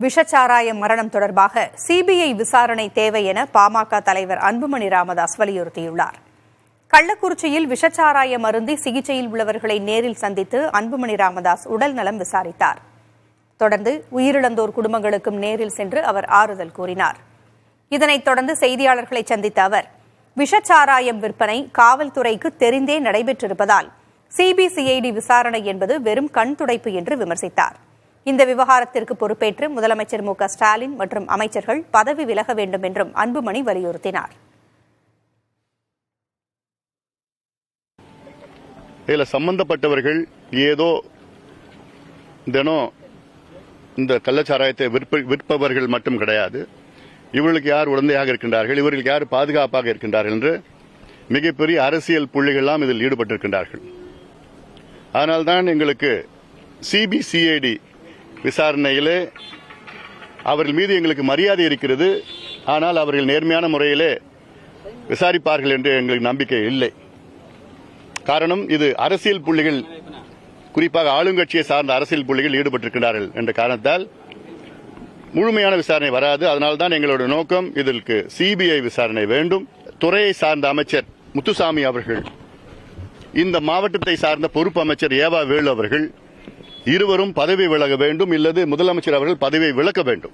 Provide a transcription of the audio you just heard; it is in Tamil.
விஷச்சாராய மரணம் தொடர்பாக சிபிஐ விசாரணை தேவை என பாமக தலைவர் அன்புமணி ராமதாஸ் வலியுறுத்தியுள்ளார். கள்ளக்குறிச்சியில் விஷச்சாராய மருந்தி சிகிச்சையில் உள்ளவர்களை நேரில் சந்தித்து அன்புமணி ராமதாஸ் உடல் நலம் விசாரித்தார். தொடர்ந்து உயிரிழந்தோர் குடும்பங்களுக்கும் நேரில் சென்று அவர் ஆறுதல் கூறினார். இதனைத் தொடர்ந்து செய்தியாளர்களை சந்தித்த அவர், விஷச்சாராயம் விற்பனை காவல்துறைக்கு தெரிந்தே நடைபெற்றிருப்பதால் சிபிசிஐடி விசாரணை என்பது வெறும் கண் துடைப்பு என்று விமர்சித்தார். இந்த விவகாரத்திற்கு பொறுப்பேற்று முதலமைச்சர் மு.க.ஸ்டாலின் மற்றும் அமைச்சர்கள் பதவி விலக வேண்டும் என்றும் அன்புமணி வலியுறுத்தினார். இதில் சம்பந்தப்பட்டவர்கள் ஏதோ தினம் இந்த கள்ளச்சாராயத்தை விற்பவர்கள் மட்டும் கிடையாது. இவர்களுக்கு யார் உடந்தையாக இருக்கின்றார்கள், இவர்களுக்கு யார் பாதுகாப்பாக இருக்கின்றார்கள் என்று மிகப்பெரிய அரசியல் புள்ளிகள்லாம் இதில் ஈடுபட்டிருக்கின்றார்கள். அதனால்தான் எங்களுக்கு சிபிசிஐடி விசாரணையிலே அவர்கள் மீது எங்களுக்கு மரியாதை இருக்கிறது. ஆனால் அவர்கள் நேர்மையான முறையிலே விசாரிப்பார்கள் என்று எங்களுக்கு நம்பிக்கை இல்லை. காரணம், இது அரசியல் புள்ளிகள், குறிப்பாக ஆளுங்கட்சியை சார்ந்த அரசியல் புள்ளிகள் ஈடுபட்டிருக்கிறார்கள் என்ற காரணத்தால் முழுமையான விசாரணை வராது. அதனால்தான் எங்களுடைய நோக்கம், இதற்கு சிபிஐ விசாரணை வேண்டும். துறையை சார்ந்த அமைச்சர் முத்துசாமி அவர்கள், இந்த மாவட்டத்தை சார்ந்த பொறுப்பு அமைச்சர் ஏவா வேலு அவர்கள் இருவரும் பதவி விலக வேண்டும், இல்லது முதலமைச்சர் அவர்கள் பதவியை விலக்க வேண்டும்.